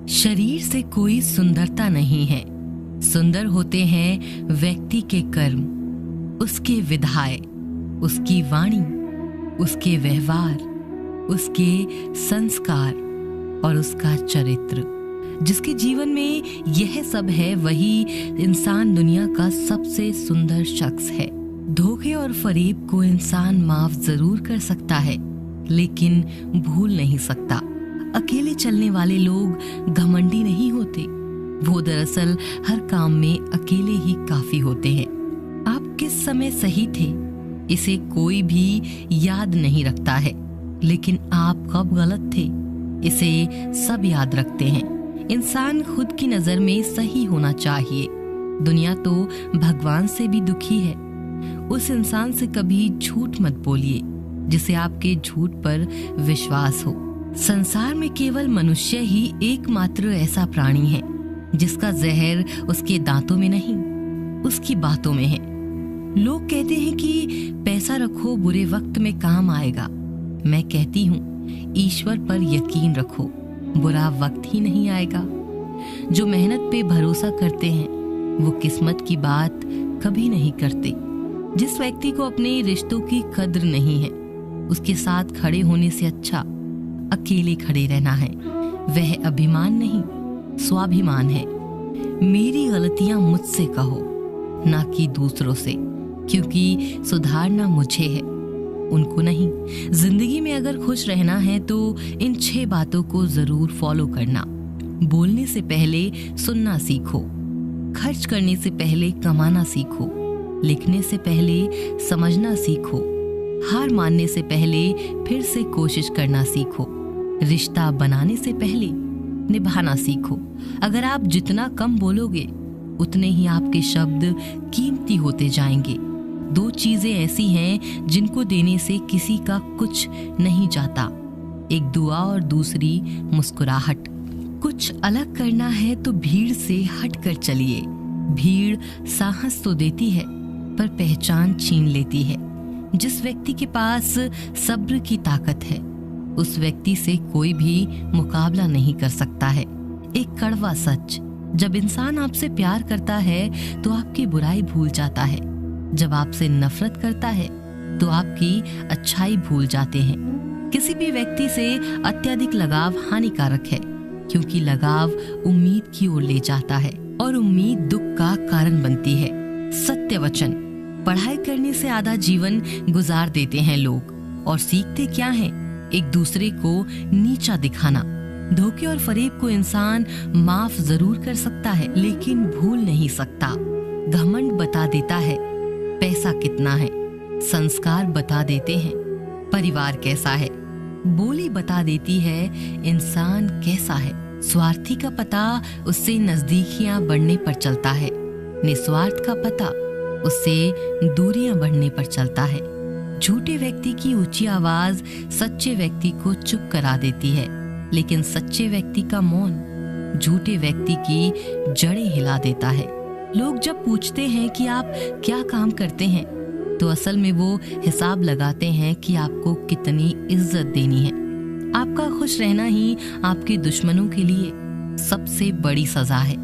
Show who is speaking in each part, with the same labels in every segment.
Speaker 1: शरीर से कोई सुंदरता नहीं है, सुंदर होते हैं व्यक्ति के कर्म, उसके विधाय, उसकी वाणी, उसके व्यवहार, उसके संस्कार और उसका चरित्र। जिसके जीवन में यह सब है वही इंसान दुनिया का सबसे सुंदर शख्स है। धोखे और फरेब को इंसान माफ जरूर कर सकता है, लेकिन भूल नहीं सकता। अकेले चलने वाले लोग घमंडी नहीं होते, वो दरअसल हर काम में अकेले ही काफी होते हैं। आप किस समय सही थे इसे कोई भी याद नहीं रखता है, लेकिन आप कब गलत थे इसे सब याद रखते हैं। इंसान खुद की नजर में सही होना चाहिए। दुनिया तो भगवान से भी दुखी है। उस इंसान से कभी झूठ मत बोलिए जिसे आपके झूठ पर विश्वास हो। संसार में केवल मनुष्य ही एकमात्र ऐसा प्राणी है जिसका जहर उसके दांतों में नहीं, उसकी बातों में है। लोग कहते हैं कि पैसा रखो बुरे वक्त में काम आएगा। मैं कहती हूँ ईश्वर पर यकीन रखो, बुरा वक्त ही नहीं आएगा। जो मेहनत पे भरोसा करते हैं वो किस्मत की बात कभी नहीं करते। जिस व्यक्ति को अपने रिश्तों की कद्र नहीं है उसके साथ खड़े होने से अच्छा अकेले खड़े रहना है। वह अभिमान नहीं स्वाभिमान है। मेरी गलतियां मुझसे कहो, ना कि दूसरों से, क्योंकि सुधारना मुझे है, उनको नहीं। जिंदगी में अगर खुश रहना है तो इन 6 बातों को जरूर फॉलो करना। बोलने से पहले सुनना सीखो, खर्च करने से पहले कमाना सीखो, लिखने से पहले समझना सीखो, हार मानने से पहले फिर से कोशिश करना सीखो, रिश्ता बनाने से पहले निभाना सीखो। अगर आप जितना कम बोलोगे उतने ही आपके शब्द कीमती होते जाएंगे। 2 चीजें ऐसी हैं जिनको देने से किसी का कुछ नहीं जाता, एक दुआ और दूसरी मुस्कुराहट। कुछ अलग करना है तो भीड़ से हटकर चलिए। भीड़ साहस तो देती है पर पहचान छीन लेती है। जिस व्यक्ति के पास सब्र की ताकत है उस व्यक्ति से कोई भी मुकाबला नहीं कर सकता है। एक कड़वा सच, जब इंसान आपसे प्यार करता है तो आपकी बुराई भूल जाता है, जब आपसे नफरत करता है तो आपकी अच्छाई भूल जाते हैं। किसी भी व्यक्ति से अत्यधिक लगाव हानिकारक है, क्योंकि लगाव उम्मीद की ओर ले जाता है और उम्मीद दुख का कारण बनती है। सत्य वचन, पढ़ाई करने से आधा जीवन गुजार देते हैं लोग और सीखते क्या हैं? एक दूसरे को नीचा दिखाना। धोखे और फरेब को इंसान माफ जरूर कर सकता है, लेकिन भूल नहीं सकता। घमंड बता देता है पैसा कितना है, संस्कार बता देते हैं परिवार कैसा है, बोली बता देती है इंसान कैसा है। स्वार्थी का पता उससे नजदीकियां बढ़ने पर चलता है, निस्वार्थ का पता उससे दूरियां बढ़ने पर चलता है। झूठे व्यक्ति की ऊंची आवाज सच्चे व्यक्ति को चुप करा देती है, लेकिन सच्चे व्यक्ति का मौन झूठे व्यक्ति की जड़ें हिला देता है। लोग जब पूछते हैं कि आप क्या काम करते हैं तो असल में वो हिसाब लगाते हैं कि आपको कितनी इज्जत देनी है। आपका खुश रहना ही आपके दुश्मनों के लिए सबसे बड़ी सजा है।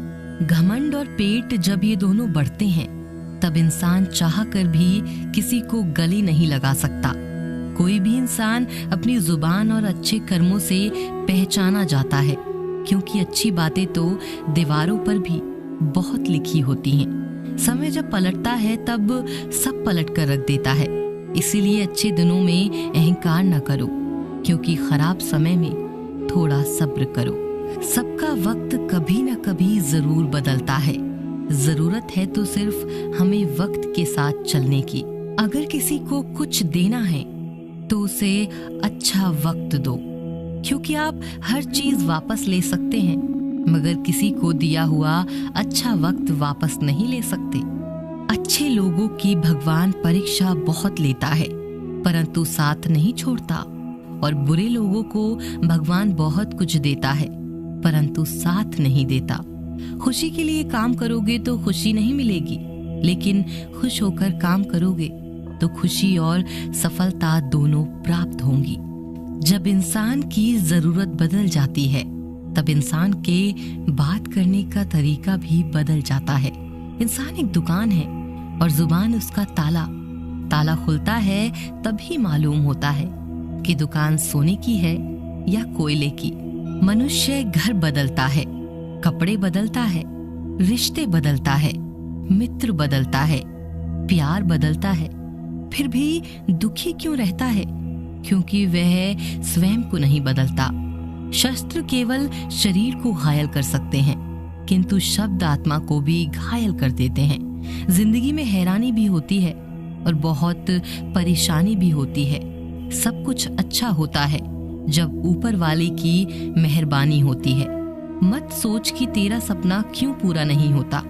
Speaker 1: घमंड और पेट जब ये दोनों बढ़ते हैं तब इंसान चाह कर भी किसी को गले नहीं लगा सकता। कोई भी इंसान अपनी जुबान और अच्छे कर्मों से पहचाना जाता है, क्योंकि अच्छी बातें तो दीवारों पर भी बहुत लिखी होती हैं। समय जब पलटता है तब सब पलट कर रख देता है। इसीलिए अच्छे दिनों में अहंकार न करो, क्योंकि खराब समय में थोड़ा सब्र करो। सबका वक्त कभी न कभी जरूर बदलता है। जरूरत है तो सिर्फ हमें वक्त के साथ चलने की। अगर किसी को कुछ देना है तो उसे अच्छा वक्त दो, क्योंकि आप हर चीज वापस ले सकते हैं, मगर किसी को दिया हुआ अच्छा वक्त वापस नहीं ले सकते। अच्छे लोगों की भगवान परीक्षा बहुत लेता है, परंतु साथ नहीं छोड़ता, और बुरे लोगों को भगवान बहुत कुछ देता है, परंतु साथ नहीं देता। खुशी के लिए काम करोगे तो खुशी नहीं मिलेगी, लेकिन खुश होकर काम करोगे तो खुशी और सफलता दोनों प्राप्त होंगी। जब इंसान की जरूरत बदल जाती है तब इंसान के बात करने का तरीका भी बदल जाता है। इंसान एक दुकान है और जुबान उसका ताला। ताला खुलता है तभी मालूम होता है कि दुकान सोने की है या कोयले की। मनुष्य घर बदलता है, कपड़े बदलता है, रिश्ते बदलता है, मित्र बदलता है, प्यार बदलता है, फिर भी दुखी क्यों रहता है? क्योंकि वह स्वयं को नहीं बदलता। शस्त्र केवल शरीर को घायल कर सकते हैं, किंतु शब्द आत्मा को भी घायल कर देते हैं। जिंदगी में हैरानी भी होती है और बहुत परेशानी भी होती है। सब कुछ अच्छा होता है जब ऊपर वाले की मेहरबानी होती है। मत सोच कि तेरा सपना क्यों पूरा नहीं होता।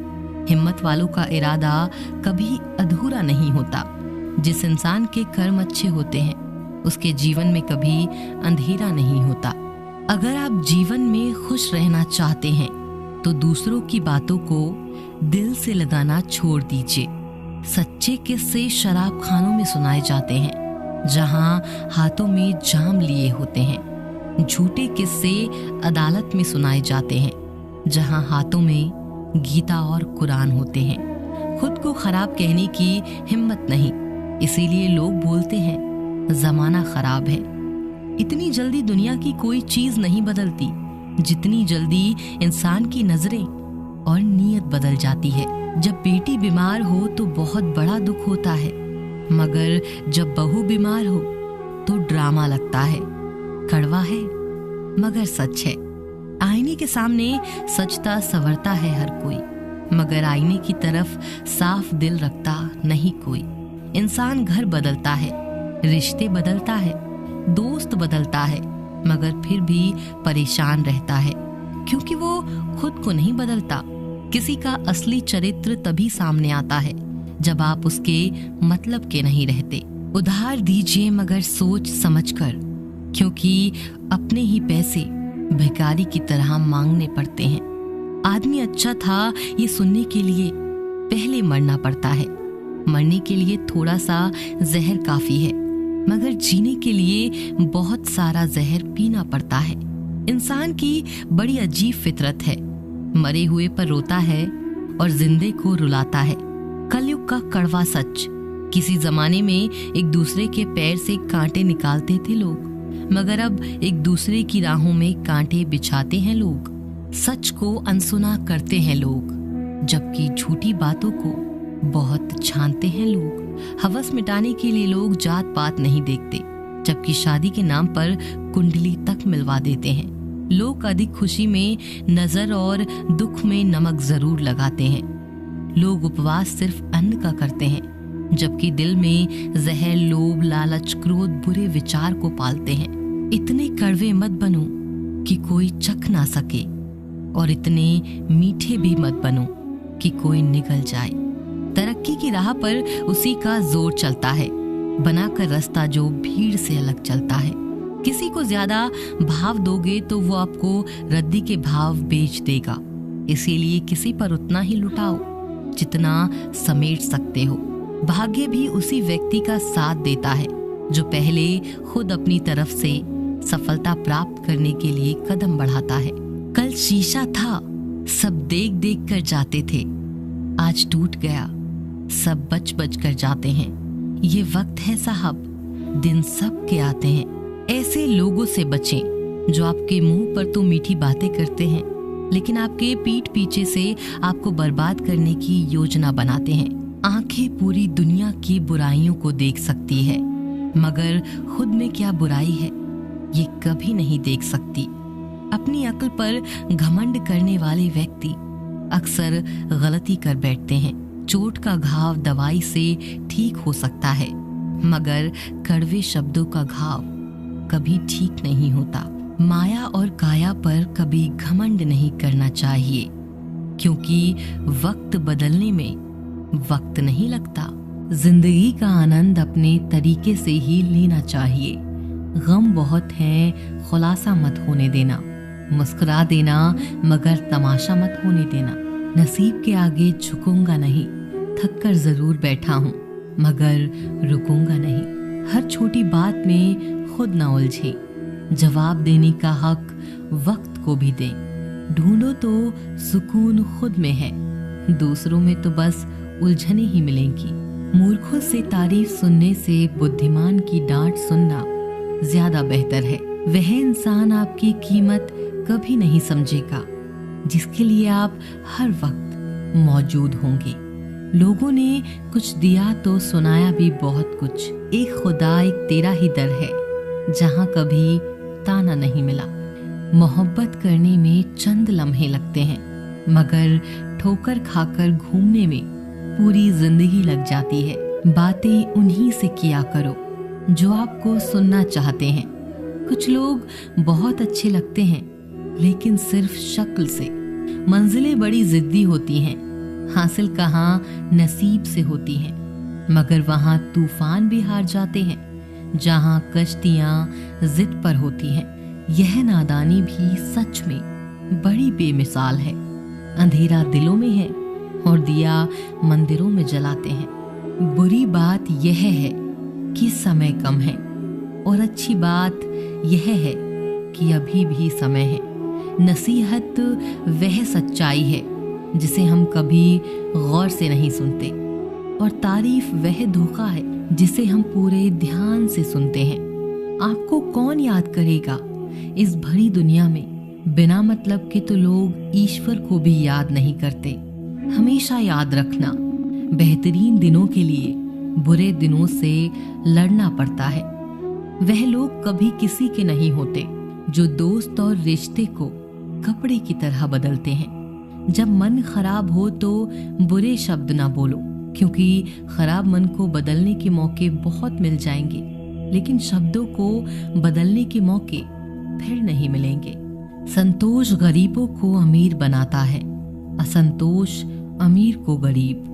Speaker 1: हिम्मत वालों का इरादा कभी अधूरा नहीं होता। जिस इंसान के कर्म अच्छे होते हैं उसके जीवन में कभी अंधेरा नहीं होता। अगर आप जीवन में खुश रहना चाहते हैं तो दूसरों की बातों को दिल से लगाना छोड़ दीजिए। सच्चे किस्से शराब खानों में सुनाए जाते हैं जहां हाथों में जाम लिए होते हैं। झूठे किस्से अदालत में सुनाए जाते हैं जहां हाथों में गीता और कुरान होते हैं। खुद को खराब कहने की हिम्मत नहीं, इसीलिए लोग बोलते हैं जमाना खराब है। इतनी जल्दी दुनिया की कोई चीज नहीं बदलती जितनी जल्दी इंसान की नजरें और नीयत बदल जाती है। जब बेटी बीमार हो तो बहुत बड़ा दुख होता है, मगर जब बहू बीमार हो तो ड्रामा लगता है। कड़वा है मगर सच है। आईने के सामने सजता संवरता है हर कोई, मगर आईने की तरफ साफ दिल रखता नहीं कोई। इंसान घर बदलता है, रिश्ते बदलता है, दोस्त बदलता है, मगर फिर भी परेशान रहता है क्योंकि वो खुद को नहीं बदलता। किसी का असली चरित्र तभी सामने आता है जब आप उसके मतलब के नहीं रहते। उधार दीजिए मगर सोच समझकर, क्योंकि अपने ही पैसे भिखारी की तरह मांगने पड़ते हैं। आदमी अच्छा था ये सुनने के लिए पहले मरना पड़ता है। मरने के लिए थोड़ा सा जहर काफी है, मगर जीने के लिए बहुत सारा जहर पीना पड़ता है। इंसान की बड़ी अजीब फितरत है, मरे हुए पर रोता है और जिंदे को रुलाता है। कलयुग का कड़वा सच। किसी जमाने में एक दूसरे के पैर से कांटे निकालते थे लोग, मगर अब एक दूसरे की राहों में कांटे बिछाते हैं लोग। सच को अनसुना करते हैं लोग, जबकि झूठी बातों को बहुत छानते हैं लोग। हवस मिटाने के लिए लोग जात पात नहीं देखते, जबकि शादी के नाम पर कुंडली तक मिलवा देते हैं। लोग अधिक खुशी में नजर और दुख में नमक जरूर लगाते हैं। लोग उपवास सिर्फ अन्न का करते हैं, जबकि दिल में जहर, लोभ, लालच, क्रोध, बुरे विचार को पालते हैं। इतने कड़वे मत बनो कि कोई चख ना सके, और इतने मीठे भी मत बनो कि कोई निगल जाए। तरक्की की राह पर उसी का जोर चलता है, बनाकर रास्ता जो भीड़ से अलग चलता है। किसी को ज्यादा भाव दोगे तो वो आपको रद्दी के भाव बेच देगा। इसीलिए किसी पर उतना ही लुटाओ जितना समेट सकते हो। भाग्य भी उसी व्यक्ति का साथ देता है जो पहले खुद अपनी तरफ से सफलता प्राप्त करने के लिए कदम बढ़ाता है। कल शीशा था, सब देख देख कर जाते थे, आज टूट गया, सब बच बच कर जाते हैं। ये वक्त है साहब, दिन सब के आते हैं। ऐसे लोगों से बचें जो आपके मुंह पर तो मीठी बातें करते हैं, लेकिन आपके पीठ पीछे से आपको बर्बाद करने की योजना बनाते हैं। आंखें पूरी दुनिया की बुराइयों को देख सकती है, मगर खुद में क्या बुराई है ये कभी नहीं देख सकती। अपनी अक्ल पर घमंड करने वाले व्यक्ति अक्सर गलती कर बैठते हैं। चोट का घाव दवाई से ठीक हो सकता है, मगर कड़वे शब्दों का घाव कभी ठीक नहीं होता। माया और काया पर कभी घमंड नहीं करना चाहिए, क्योंकि वक्त बदलने में वक्त नहीं लगता। जिंदगी का आनंद अपने तरीके से ही लेना चाहिए। गम बहुत है, खुलासा मत होने देना। मुस्कुरा देना मगर तमाशा मत होने देना। नसीब के आगे झुकूंगा नहीं, थक कर जरूर बैठा हूँ मगर रुकूंगा नहीं। हर छोटी बात में खुद न उलझे, जवाब देने का हक वक्त को भी दें। ढूंढो तो सुकून खुद में है, दूसरों में तो बस उलझने ही मिलेंगी। मूर्खों से तारीफ सुनने से बुद्धिमान की डांट सुनना ज्यादा बेहतर है। वह इंसान आपकी कीमत कभी नहीं समझेगा जिसके लिए आप हर वक्त मौजूद होंगे। लोगों ने कुछ दिया तो सुनाया भी बहुत कुछ। एक खुदा एक तेरा ही दर है जहां कभी ताना नहीं मिला। मोहब्बत करने में चंद लम्हे लगते हैं, मगर ठोकर खाकर घूमने में पूरी जिंदगी लग जाती है। बातें उन्हीं से किया करो जो आपको सुनना चाहते हैं। कुछ लोग बहुत अच्छे लगते हैं लेकिन सिर्फ शक्ल से। मंजिलें बड़ी जिद्दी होती हैं, हासिल कहाँ नसीब से होती हैं, मगर वहाँ तूफान भी हार जाते हैं जहाँ कश्तियाँ जिद पर होती हैं। यह नादानी भी सच में बड़ी बेमिसाल है। अंधेरा दिलों में है और दिया मंदिरों में जलाते हैं। बुरी बात यह है कि समय कम है और अच्छी बात यह है कि अभी भी समय है। नसीहत वह सच्चाई है जिसे हम कभी गौर से नहीं सुनते, और तारीफ वह धोखा है जिसे हम पूरे ध्यान से सुनते हैं। आपको कौन याद करेगा इस भरी दुनिया में? बिना मतलब के तो लोग ईश्वर को भी याद नहीं करते। हमेशा याद रखना, बेहतरीन दिनों के लिए बुरे दिनों से लड़ना पड़ता है। वह लोग कभी किसी के नहीं होते जो दोस्त और रिश्ते को कपड़े की तरह बदलते हैं। जब मन खराब हो तो बुरे शब्द ना बोलो, क्योंकि खराब मन को बदलने के मौके बहुत मिल जाएंगे, लेकिन शब्दों को बदलने के मौके फिर नहीं मिलेंगे। संतोष गरीबों को अमीर बनाता है, असंतोष अमीर को गरीब।